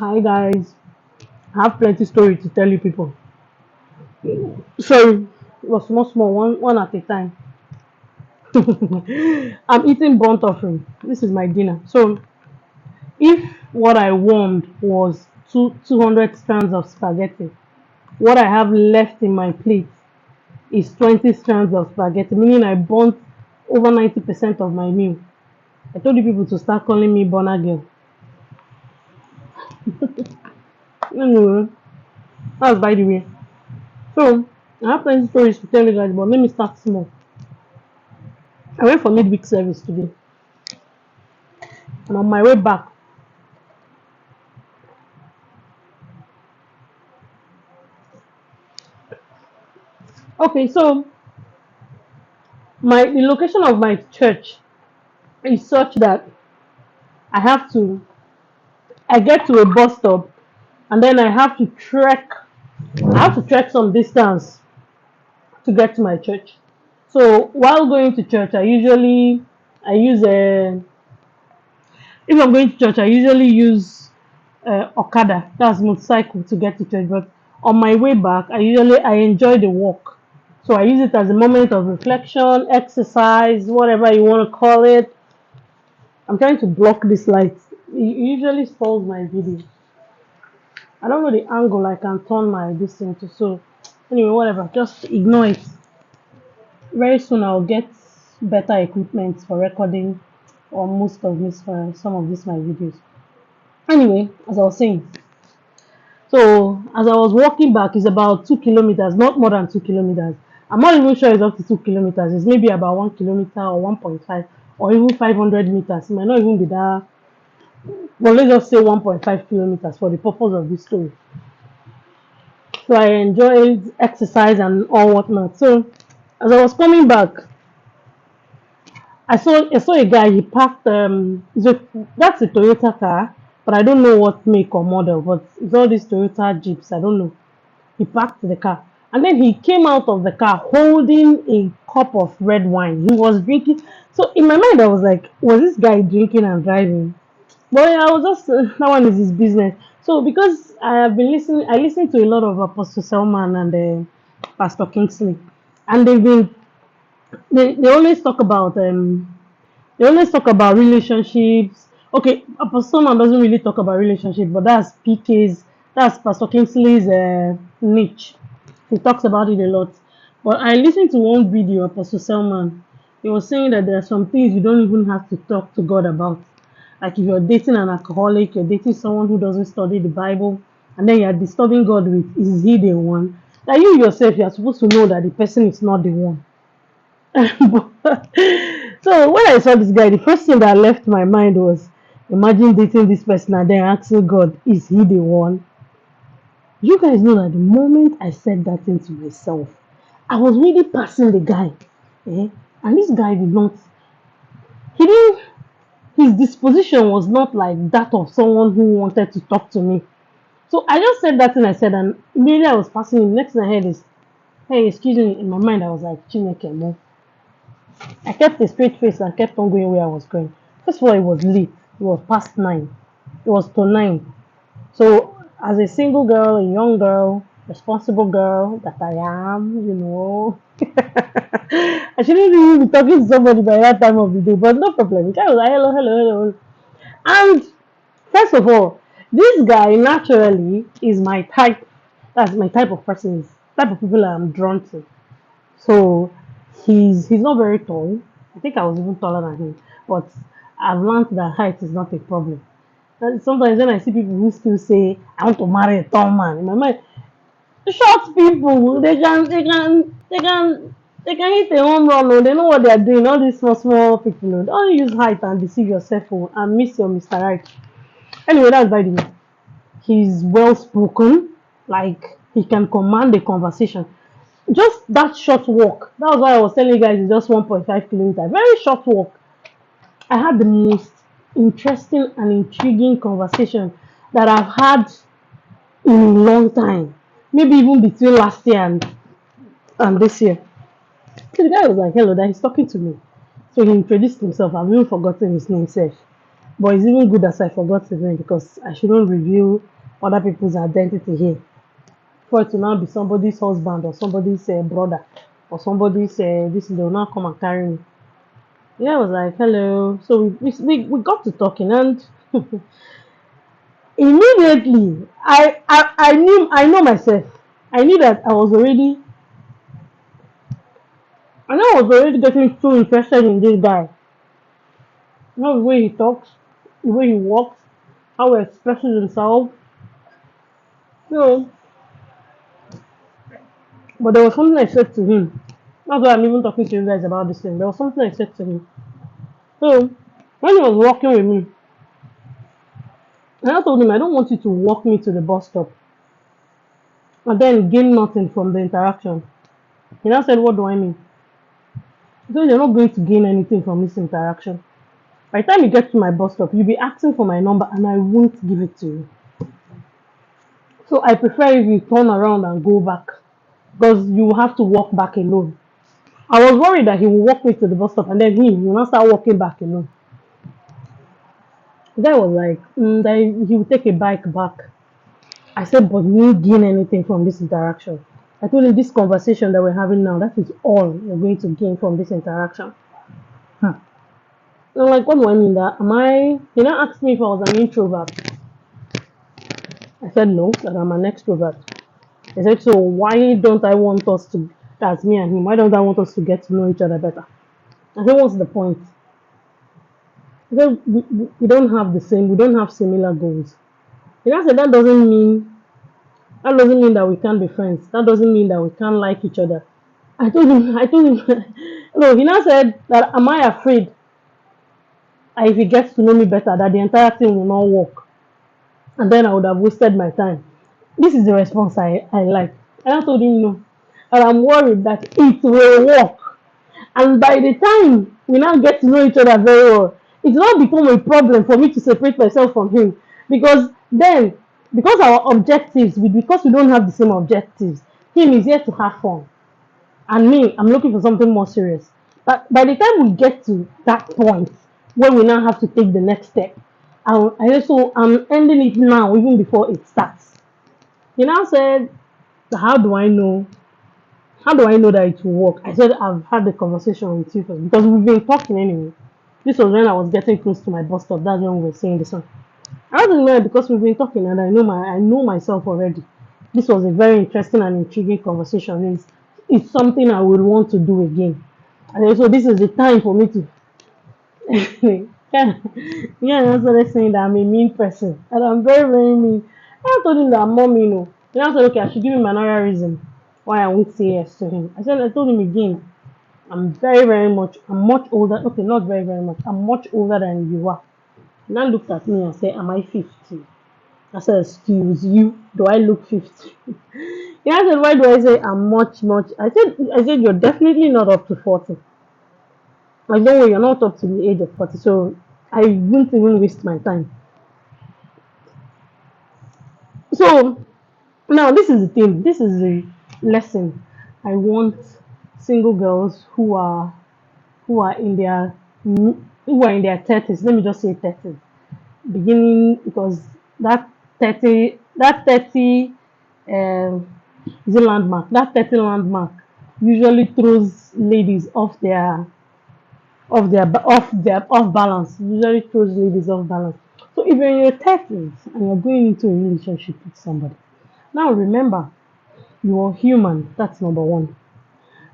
Hi guys, I have plenty story to tell you people. So it was small, one at a time. I'm eating burnt offering. This is my dinner. So if what I warmed was 200 strands of spaghetti, what I have left in my plate is 20 strands of spaghetti, meaning I burnt over 90% of my meal. I told you people to start calling me Bonner girl. Anyway, that's by the way. So I have plenty stories to tell you guys, but let me start small. I went for midweek service today, and on my way back, okay, so the location of my church is such that I have to I get to a bus stop, and then I have to trek some distance to get to my church. So while going to church, I use a if I'm going to church, I usually use Okada, that's motorcycle, to get to church. But on my way back, I enjoy the walk. So I use it as a moment of reflection, exercise, whatever you want to call it. I'm trying to block this light. It usually spoils my video. I don't know the angle I can turn my distance to. So anyway, whatever. Just ignore it. Very soon I'll get better equipment for recording or most of this some of these my videos. Anyway, as I was saying, so as I was walking back, it's about 2 kilometers, not more than 2 kilometers. I'm not even sure it's up to 2 kilometers. It's maybe about 1 kilometer or 1.5 or even 500 meters. It might not even be that. Well, let's just say 1.5 kilometers for the purpose of this story. So I enjoyed exercise and all whatnot. So as I was coming back, I saw a guy. He parked. That's a Toyota car, but I don't know what make or model. But it's all these Toyota Jeeps. I don't know. He parked the car, and then he came out of the car holding a cup of red wine. He was drinking. So in my mind, I was like, was this guy drinking and driving? But yeah, I was just that one is his business. So because I listened to a lot of Apostle Selman and Pastor Kingsley, and they always talk about relationships. Okay, Apostle Selman doesn't really talk about relationship, but that's Pastor Kingsley's niche. He talks about it a lot. But I listened to one video of Apostle Selman. He was saying that there are some things you don't even have to talk to God about. Like if you're dating an alcoholic, you're dating someone who doesn't study the Bible, and then you're disturbing God with, is he the one? That you yourself, you're supposed to know that the person is not the one. So when I saw this guy, the first thing that left my mind was, imagine dating this person and then asking God, is he the one? You guys know that the moment I said that thing to myself, I was really passing the guy. Eh? And this guy he didn't, his disposition was not like that of someone who wanted to talk to me. So I just said that thing I said, and immediately I was passing him. Next thing I heard is, hey, excuse me. In my mind, I was like, Chineke, mo. I kept a straight face and kept on going where I was going. First of all, it was late. It was past 9. It was to 9. So, as a single girl, a young girl, responsible girl that I am, I shouldn't even be talking to somebody by that time of the day, but no problem. The guy was like, hello, hello, hello. And first of all, this guy naturally is my type. That's my type of person, type of people I'm drawn to. So he's not very tall. I think I was even taller than him. But I've learned that height is not a problem. And sometimes when I see people who still say I want to marry a tall man, in my mind, short people they can hit a home run. Oh, they know what they are doing. All these small people. Oh, don't use height and deceive yourself and miss your Mr. Right. Anyway, that's by the way. He's well spoken, like he can command a conversation. Just that short walk. That was why I was telling you guys it's just 1.5 kilometers. Very short walk. I had the most interesting and intriguing conversation that I've had in a long time. Maybe even between last year and this year. So the guy was like, hello, that he's talking to me. So he introduced himself. I've even forgotten his name, Seth. But it's even good as I forgot his name because I shouldn't reveal other people's identity here. For it to now be somebody's husband or somebody's brother or somebody's this, they will now come and carry me. Yeah, I was like, hello. So we got to talking, and immediately I know myself. I knew that I know I was already getting too interested in this guy. You know the way he talks, the way he walks, how he expresses himself. So, but there was something I said to him. That's why I'm even talking to you guys about this thing. There was something I said to him. So, when he was walking with me, and I told him I don't want you to walk me to the bus stop and then gain nothing from the interaction. He now said, what do I mean? He said, you're not going to gain anything from this interaction. By the time you get to my bus stop, you'll be asking for my number and I won't give it to you. So I prefer if you turn around and go back because you will have to walk back alone. I was worried that he would walk me to the bus stop and then he will not start walking back alone. The guy was like, that he would take a bike back. I said, but you won't gain anything from this interaction. I told him this conversation that we're having now, that is all you're going to gain from this interaction. Hmm. I'm like, what do I mean that? He now asked me if I was an introvert. I said no, that I'm an extrovert. He said, so why don't I want us to, that's me and him, why don't I want us to get to know each other better? I said, what's the point? He said, we don't have the same, we don't have similar goals. And I said, that doesn't mean that we can't be friends. That doesn't mean that we can't like each other. I told him, no, he now said that am I afraid that if he gets to know me better, that the entire thing will not work? And then I would have wasted my time. This is the response I like. And I told him no. And I'm worried that it will work. And by the time we now get to know each other very well, it will not become a problem for me to separate myself from him. Because then, because our objectives, because we don't have the same objectives, him is here to have fun. And me, I'm looking for something more serious. But by the time we get to that point where we now have to take the next step, I'm ending it now, even before it starts. He now said, how do I know? How do I know that it will work? I said, I've had the conversation with you first because we've been talking anyway. This was when I was getting close to my bus stop. That's when we were saying this one. I don't know because we've been talking and I know myself already. This was a very interesting and intriguing conversation. It's something I would want to do again. And so this is the time for me to yeah, yeah, that's what they're saying that I'm a mean person. And I'm very, very mean. I told him that I'm more mean. Oh. He now said, okay, I should give him another reason why I won't say yes to him. I told him again, I'm much older. Okay, not very, very much. I'm much older than you are. He now looked at me and said, am I 50? I said, excuse you, do I look 50? He said, why do I say I'm much? I said, you're definitely not up to 40. Like, don't worry, you're not up to the age of 40, so I won't even waste my time. So, now this is the thing, this is the lesson I want single girls who are in their who are in their 30s, let me just say 30s, beginning because that 30 um, is a landmark. That 30 landmark usually throws ladies off balance. Usually throws ladies off balance. So if you're in your 30s and you're going into a relationship with somebody, now remember you're human. That's number one.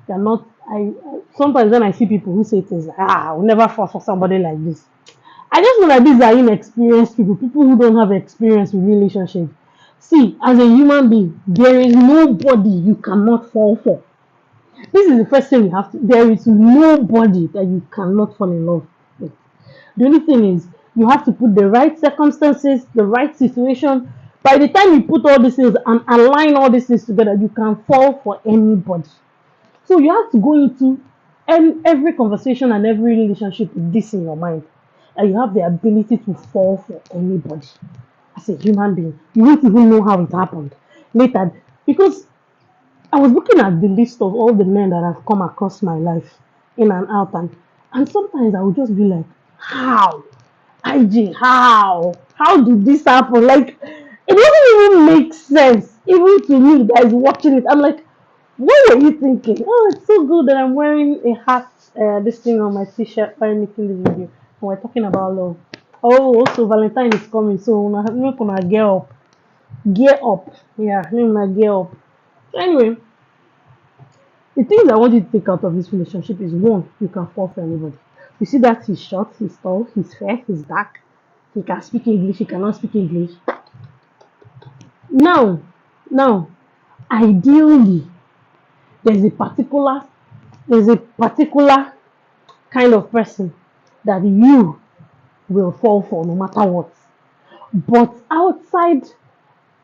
You're not. I Sometimes when I see people who say things like, "Ah, I will never fall for somebody like this," I just know that these are inexperienced people who don't have experience with relationships. See, as a human being, there is nobody you cannot fall for. This is the first thing you have to. There is nobody that you cannot fall in love with. The only thing is, you have to put the right circumstances, the right situation. By the time you put all these things and align all these things together, you can fall for anybody. So you have to go into every conversation and every relationship with this in your mind. And you have the ability to fall for anybody as a human being. You won't even know how it happened later. Because I was looking at the list of all the men that have come across my life in and out, and sometimes I would just be like, how? IG, how? How did this happen? Like, it doesn't even make sense. Even to me, guys watching it, I'm like, what were you thinking? Oh, it's so good that I'm wearing a hat, this thing on my t-shirt while making the video. And we're talking about love. Oh, also Valentine is coming, so we're gonna gear up. Gear up. Yeah, we're gonna gear up. So anyway, the things I want you to take out of this relationship is one, you can fall for anybody. You see that he's short, he's tall, he's fair, he's dark, he can speak English, he cannot speak English. Now, now, ideally, there's a particular there's a particular kind of person that you will fall for no matter what. But outside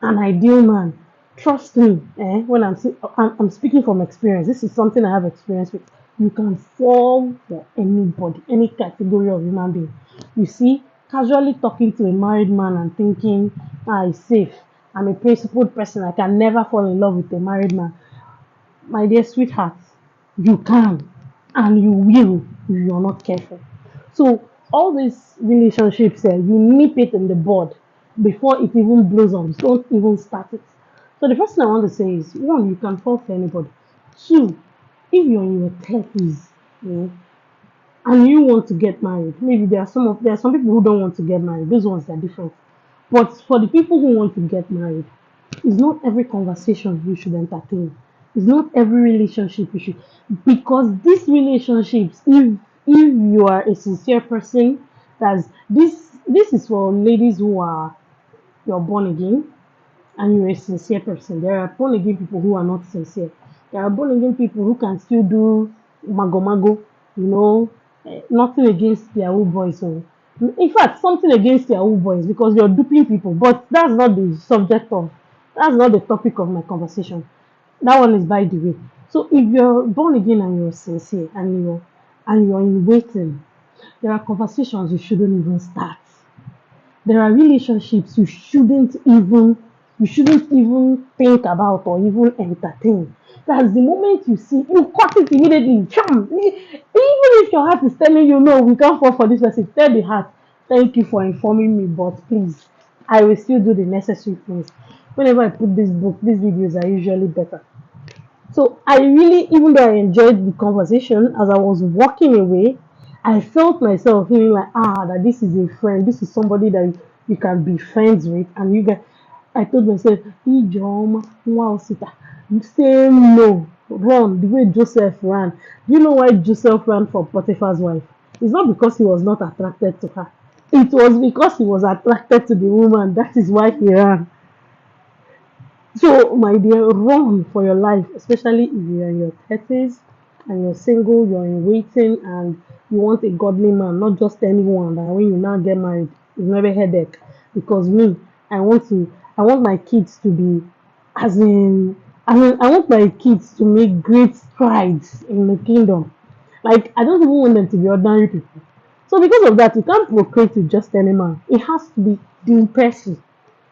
an ideal man, trust me, when I'm speaking from experience, this is something I have experience with. You can fall for anybody, any category of human being. You see, casually talking to a married man and thinking, it's safe. I'm a principled person. I can never fall in love with a married man. My dear sweetheart, you can and you will if you're not careful. So all these relationships, you nip it in the bud before it even blows up. Don't even start it. So the first thing I want to say is one, you can fall for anybody. Two, if you're in your thirties, and you want to get married, maybe there are some people who don't want to get married. Those ones are different. But for the people who want to get married, it's not every conversation you should entertain. It's not every relationship you should, because these relationships, if you are a sincere person, that's this is for ladies who are you're born again and you're a sincere person. There are born again people who are not sincere. There are born again people who can still do mago mago, nothing against their old boys. So, in fact, something against their old boys because you're duping people. But that's not the topic of my conversation. That one is by the way. So if you're born again and you're sincere and you're in waiting, there are conversations you shouldn't even start. There are relationships you shouldn't even think about or even entertain. That's the moment you see you cut it immediately. Cham! Even if your heart is telling you no, we can't fall for this person, tell the heart, thank you for informing me, but please, I will still do the necessary things. Whenever I put this book, these videos are usually better. So I really, even though I enjoyed the conversation, as I was walking away, I felt myself feeling like, that this is a friend, this is somebody that you can be friends with, and you get. I told myself, Ijoma, wow, sita, say no, run the way Joseph ran. Do you know why Joseph ran from Potiphar's wife? It's not because he was not attracted to her. It was because he was attracted to the woman. That is why he ran. So, my dear, run for your life, especially if you're in your 30s and you're single, you're in waiting, and you want a godly man, not just anyone that when you now get married, it's never headache. Because me, I want my kids to be, I want my kids to make great strides in the kingdom. Like, I don't even want them to be ordinary people. So, because of that, you can't procreate with just any man. It has to be the person,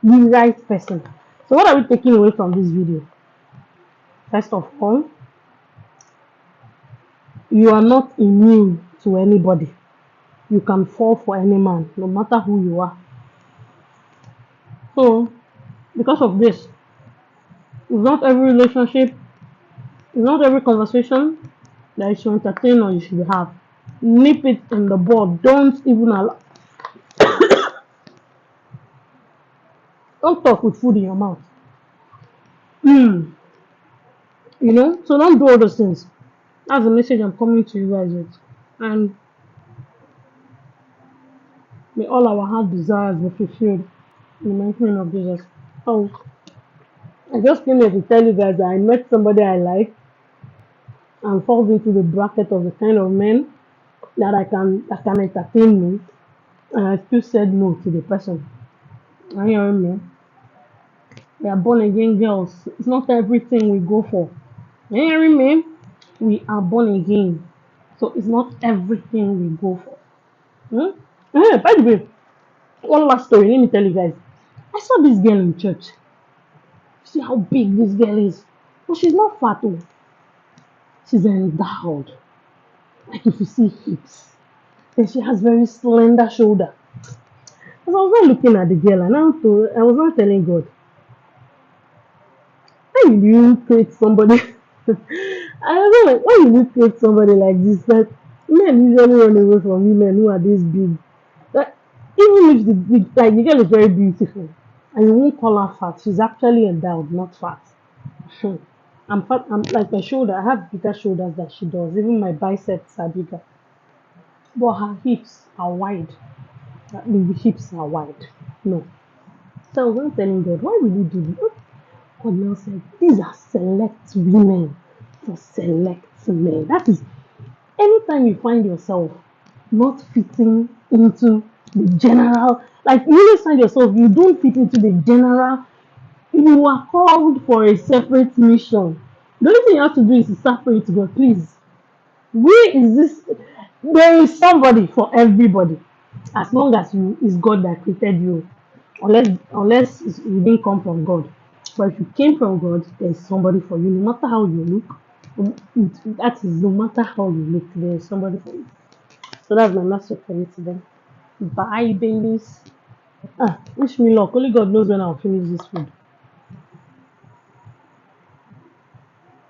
the right person. So what are we taking away from this video? First of all, you are not immune to anybody. You can fall for any man, no matter who you are. So, because of this, it's not every relationship, it's not every conversation that you should entertain or you should have. Nip it in the bud. Don't talk with food in your mouth. So don't do all those things. That's the message I'm coming to you guys with. And may all our heart desires be fulfilled in the mighty name of Jesus. Oh, I just came here to tell you guys that I met somebody I like and falls into the bracket of the kind of men that can entertain me, and I still said no to the person. Are you hearing me? We are born again girls. It's not everything we go for. Are you hearing me? We are born again, so it's not everything we go for. By the way, one last story. Let me tell you guys. I saw this girl in church. See how big this girl is, but she's not fat. Oh, she's endowed. Like if you see hips, then she has very slender shoulder. Because I was not looking at the girl, and I was not telling God, why will you create somebody? I was like, why will you create somebody like this? That men usually run away from women who are this big. That even if the girl is very beautiful, and you won't call her fat, she's actually endowed, not fat. Hmm. I'm fat. I'm like my shoulder. I have bigger shoulders than she does. Even my biceps are bigger, but her hips are wide. The hips are wide. No. So I was not telling God, why will you do this? God now said, these are select women for select men. That is, anytime you find yourself not fitting into the general, like you always find yourself, you don't fit into the general, you are called for a separate mission. The only thing you have to do is to start praying to God, please. Where is this? There is somebody for everybody. As long as you is God that created you. Unless you didn't come from God. But if you came from God, there's somebody for you. No matter how you look, that is no matter how you look, there is somebody for you. So that's my message for you today. Bye, babies. Wish me luck. Only God knows when I'll finish this food.